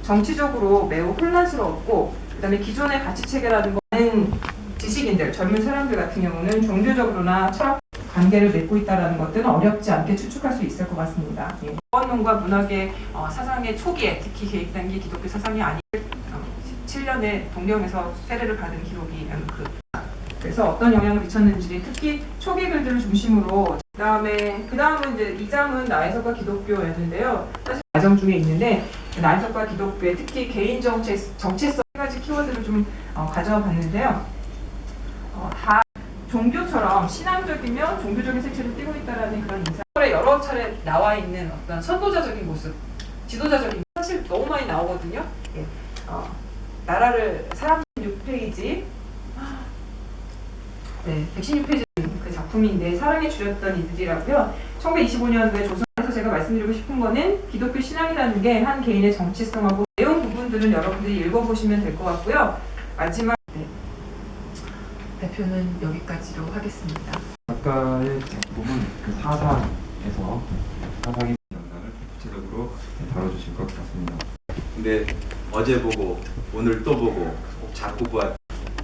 정치적으로 매우 혼란스러웠고, 그다음에 기존의 가치 체계라는 거는 지식인들, 젊은 사람들 같은 경우는 종교적으로나 철학 관계를 맺고 있다는 것들은 어렵지 않게 추측할 수 있을 것 같습니다. 언론과 문학의 사상의 초기에, 특히 개입 단계 기독교 사상이 아닌 17년에 동경에서 세례를 받은 기록이 그래서 어떤 영향을 미쳤는지, 특히 초기 글들을 중심으로, 그다음은 이제 2장은 나해석과 기독교였는데요. 사실 과정 중에 있는데 나해석과 기독교의 특히 개인 정체성 세 가지 키워드를 좀 가져봤는데요. 다 종교처럼 신앙적이면 종교적인 색채를 띠고 있다라는 그런 인상에 여러 차례 나와 있는 어떤 선도자적인 모습, 지도자적인 사실 너무 많이 나오거든요. 예. 나라를 사람 6페이지, 네, 116페이지 그 작품인데 사랑에 줄였던 이들이라고요. 1925년도에 조선에서 제가 말씀드리고 싶은 거는 기독교 신앙이라는 게 한 개인의 정치성하고 내용 부분들은 여러분들이 읽어보시면 될 것 같고요. 마지막 대표는 여기까지로 하겠습니다. 아까의 부분 그 사상에서 사상의 영상을 구체적으로 다뤄주실 것 같습니다. 근데 어제 보고 오늘 또 보고 자꾸 보아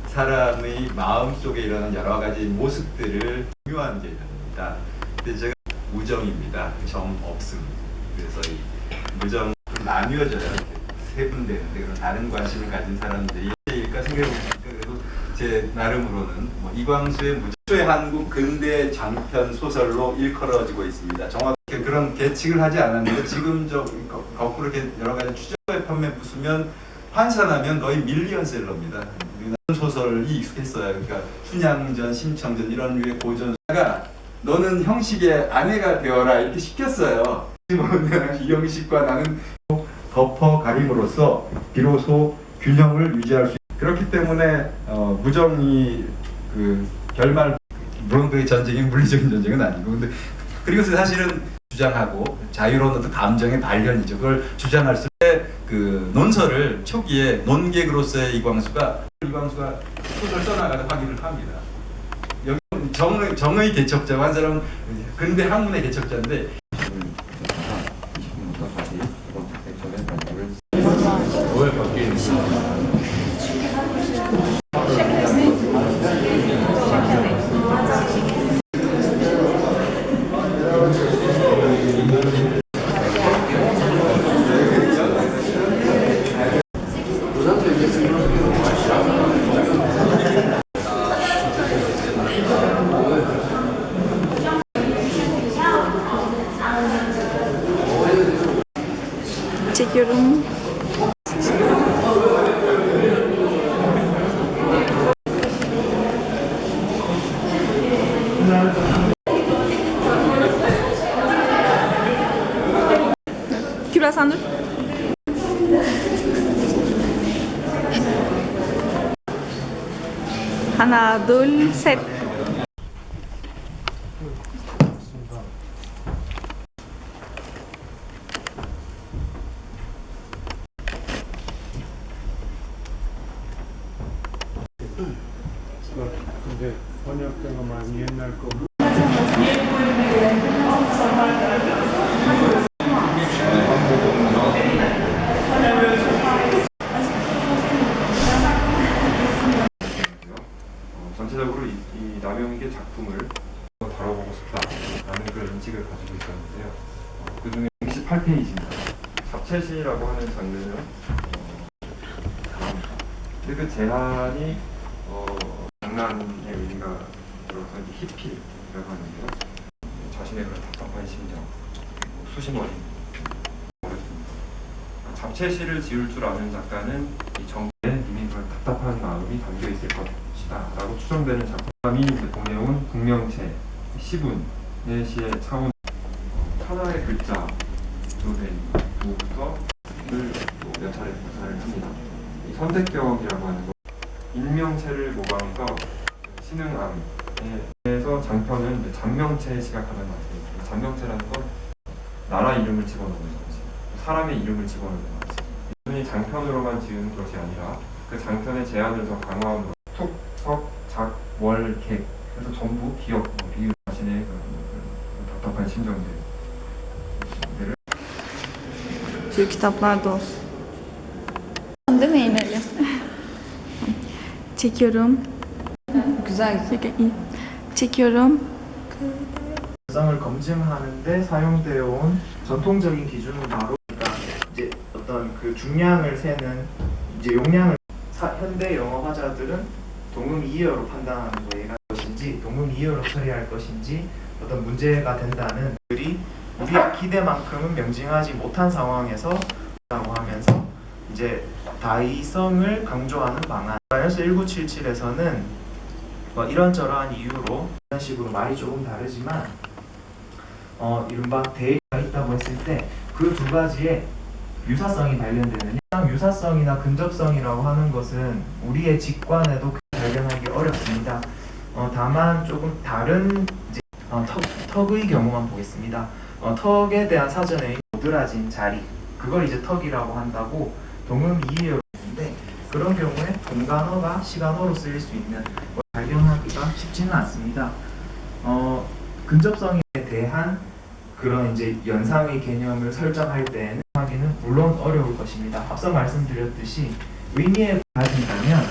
사람의 마음 속에 일어나는 여러 가지 모습들을 중요한 개념입니다. 근데 제가 무정입니다. 정 없음. 그래서 이 무정 나뉘어져요. 세분되는데 그런 다른 관심을 가진 사람들이 일까 생각해보니까 그래도 제 나름으로는 이광수의 무정의 한국 근대 장편 소설로 일컬어지고 있습니다. 정확히 그런 계측을 하지 않았는데 지금 거꾸로 이렇게 여러 가지 추정의 편에 붙으면 환산하면 거의 밀리언셀러입니다. 소설이 익숙했어요. 그러니까 춘향전, 심청전 이런 류의 고전가 너는 형식의 아내가 되어라 이렇게 시켰어요. 이형식과 나는 덮어 가림으로써 비로소 균형을 유지할 수 있다. 그렇기 때문에 무정이 그 결말 물론 그 전쟁이 물리적인 전쟁은 아니고 근데 그리고 사실은 주장하고 자유로운 어떤 감정의 발현이죠. 그걸 주장할 때 그 논설을 초기에 논객으로서의 이광수가 소설 써나가서 확인을 합니다. 여기 정의 개척자고 한 사람은 근대 학문의 개척자인데 20분부터 다시 두 번째 섹션의 발표를 5월 밖에 çekiyorum. Kübra sen dur. 하나, 둘, 셋. 근데 번역된 거 많이 옛날 거. 전체적으로 이 남영익의 작품을 다뤄보고 싶다라는 그런 인식을 가지고 있었는데요. 그 중에 68페이지입니다. 잡채시라고 하는 장르는 근데 그 제한이 장난의 의미가 들어서 히피라고 하는데요. 자신의 그런 답답한 심정, 수심어린 어렵습니다. 잡채시를 지을 줄 아는 작가는 이 정부에 이미 그런 답답한 마음이 담겨 있을 것이다 라고 추정되는 작품이 내용은 국명체, 시분의 시의 차원 하나의 글자로 된 부부터 몇 차례 묘사를 합니다. 이 선택격이라고 하는 것 일명체를 모방해서 신흥암에서 장편은 이제 장명체에 시각하는 말입니다. 장명체라는 건 나라 이름을 집어넣는 거지, 사람의 이름을 집어넣는 거지. 단순히 장편으로만 지은 것이 아니라 그 장편의 제한을 더 강화함으로 툭, 석, 작, 월, 객 그래서 전부 기억, 비유 자신의 답답한 심정들을 Türk kitaplarda olsun. Bende neyin öyle? Çekiyorum. Güzel. iyi. Çekiyorum. 영상을 검증하는데 사용되어 온 전통적인 기준은 바로 그러니까 이제 어떤 그 중량을 세는 이제 용량을 현대 영어 화자들은 동음 이어로 판단하는 거예요. 것인지 동음 이어로 처리할 것인지 어떤 문제가 된다는 들이 우리의 기대만큼은 명징하지 못한 상황에서 라고 하면서 이제 다이성을 강조하는 방안. 마이너스 1977에서는 뭐 이런저러한 이유로 이런 식으로 말이 조금 다르지만 이른바 대의가 있다고 했을 때 그 두 가지의 유사성이 발견되느냐. 유사성이나 근접성이라고 하는 것은 우리의 직관에도 발견하기 어렵습니다. 다만 조금 다른 이제, 턱의 경우만 보겠습니다. 턱에 대한 사전에 도드라진 자리, 그걸 이제 턱이라고 한다고 동음 이해로 했는데 그런 경우에 동간어가 시간어로 쓰일 수 있는 걸 발견하기가 쉽지는 않습니다. 근접성에 대한 그런 이제 연상의 개념을 설정할 때에는 하기는 물론 어려울 것입니다. 앞서 말씀드렸듯이 의미에 가진다면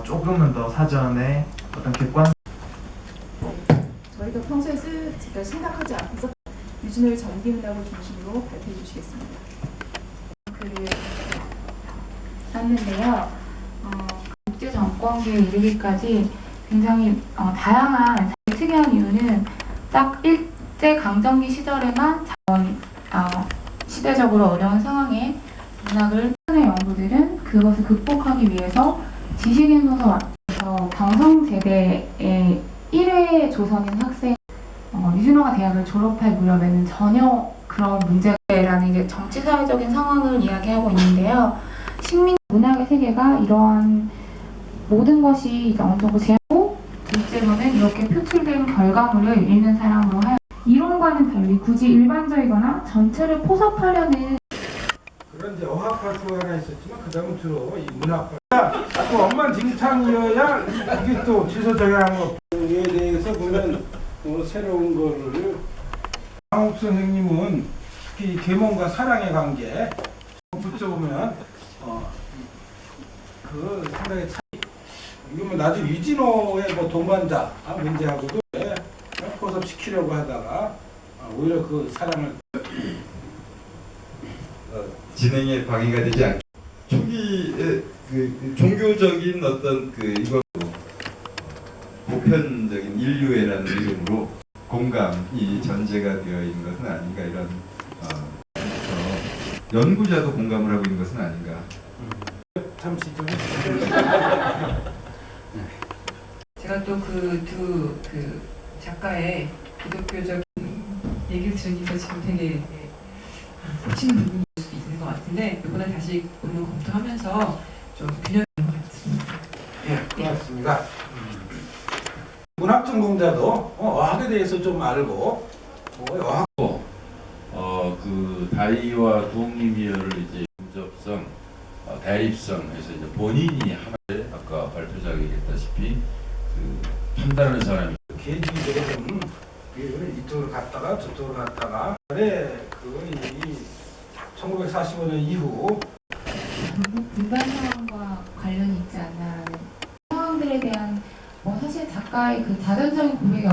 조금은 더 사전에 어떤 객관 저희가 평소에 제가 생각하지 않고서 유진을 전기문학을 중심으로 발표해 주시겠습니다. 놨는데요. 국제 정권기에 이르기까지 굉장히 다양한 특이한 이유는 딱 일제 강점기 시절에만 시대적으로 어려운 상황에 문학을 하는 연구들은 그것을 극복하기 위해서 지식인 소설에서 경성제대의 1회 조선인 학생 유진호가 대학을 졸업할 무렵에는 전혀 그런 문제라는 이제 정치 사회적인 상황을 이야기하고 있는데요. 식민 문학의 세계가 이러한 모든 것이 이제 어느 정도 제하고 둘째로는 이렇게 표출된 결과물을 읽는 사람으로 하여 이론과는 달리 굳이 일반적이거나 전체를 포섭하려는 그런 이제 어학 발표가 하나 있었지만 그 다음은 주로 이 문학 또 엉망진창이어야 이게 또 질서정연한 것에 대해서 보면 새로운 거를 강욱 선생님은 특히 계몽과 사랑의 관계 붙여보면 그 상당히 차이 이거 뭐 나중에 유진호의 뭐 동반자 문제하고도 포섭시키려고 하다가 오히려 그 사랑을 진행에 방해가 되지 않게 초기에 그 종교적인 어떤 그 이거 보편적인 인류애라는 이름으로 공감이 전제가 되어 있는 것은 아닌가 이런 연구자도 공감을 하고 있는 것은 아닌가. 잠시 좀 제가 또 그 두 작가의 기독교적인 얘기를 들으니까 지금 되게 꽂히는 부분이 있을 수도 있는 것 같은데 이번에 다시 오늘 검토하면서 좀 균형 있는 것 같습니다. 예, 고맙습니다. 문학 전공자도 어학에 대해서 좀 알고 어학 그 다이와 동의미어를 이제 중접성, 대립성에서 이제 본인이 하나의 아까 발표자가 얘기했다시피 그 판단하는 사람이 계지들이 좀 이쪽으로 갔다가 저쪽으로 갔다가 그이 1945년 이후 일반 상황과 관련이 있지 않나라는 상황들에 대한 사실 작가의 그 자전적인 고백이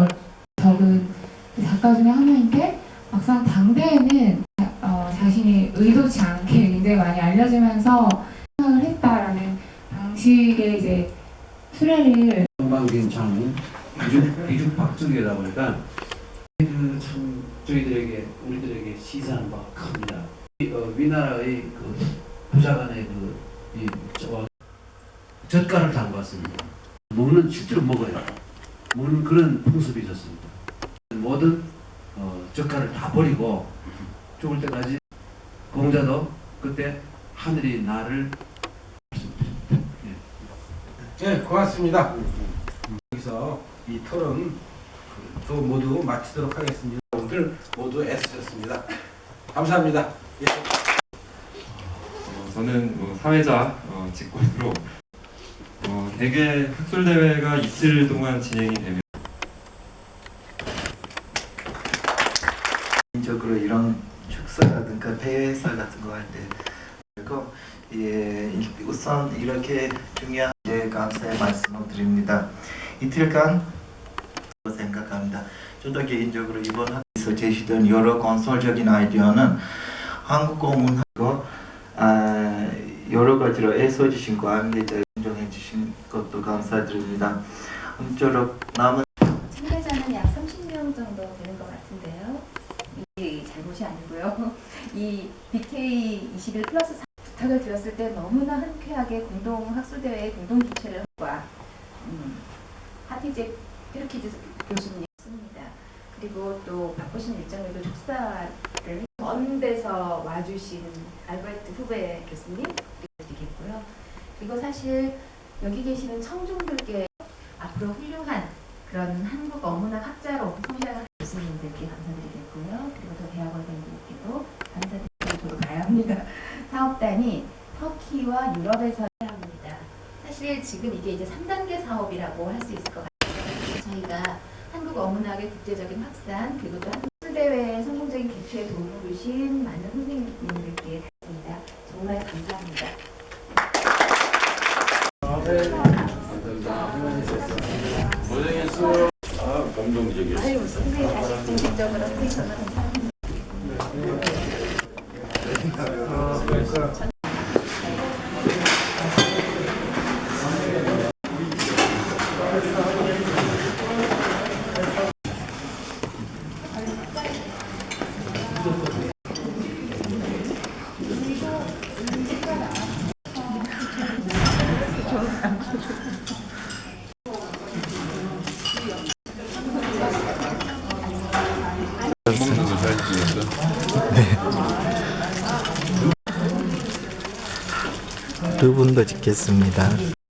적은 그 작가 중에 한 명인데 막상 당대에는 자신이 의도치 않게 굉장히 많이 알려지면서 생각을 했다라는 방식의 이제 수레를 엉망진창 비죽박죽이다 보니까 참 우리들에게 시사하는 바가 큽니다. 위나라의 그 부자간의 젓갈을 담갔습니다. 먹는 실제로 먹어요. 먹는 그런 풍습이 있었습니다. 모든 젓갈을 다 버리고 죽을 때까지 공자도 그때 하늘이 나를 네, 고맙습니다. 여기서 이 토론 또 모두 마치도록 하겠습니다. 오늘 모두 애쓰셨습니다. 감사합니다. 예. 저는 사회자 직권으로 대개 학술대회가 이틀 동안 진행이 되면 개인적으로 이런 축사라든가 대회설 같은 거 할 때 그리고 우선 이렇게 중요한 감사의 말씀을 드립니다. 이틀간 생각합니다. 저도 개인적으로 이번 학기에서 제시된 여러 건설적인 아이디어는 한국어 문화고 여러 가지로 애써주신 관계자 인정해 주신 것도 감사드립니다. 아무쪼록 남은 참가자는 약 30명 정도 되는 것 같은데요. 이게 잘못이 아니고요. 이 BK21 플러스 부탁을 드렸을 때 너무나 흔쾌하게 공동학술대회 공동 주최를 과 하티제 페르키즈 교수님입니다. 그리고 또 바쁘신 일정에도 축사를 먼 데서 와주신 알베르트 후베 교수님 드리겠고요. 그리고 사실 여기 계시는 청중들께 앞으로 훌륭한 그런 한국 어문학 학자로 성장한 교수님들께 감사드리겠고요. 그리고 또 대학원생들께도 감사드리고 가야 합니다. 사업단이 터키와 유럽에서 해야 합니다. 사실 지금 이게 이제 3단계 사업이라고 할 수 있을 것 같아요. 저희가 한국 어문학의 국제적인 확산 그리고 또 학술대회 성공적인 개최에 도움을 주신 많은 선생님들께 감사합니다. 정말 감사합니다. 고생했어. 아, 감동적이었어. 아유, 선생님 다시 공식적으로 해주셔서 감사합니다. 두 분도 찍겠습니다.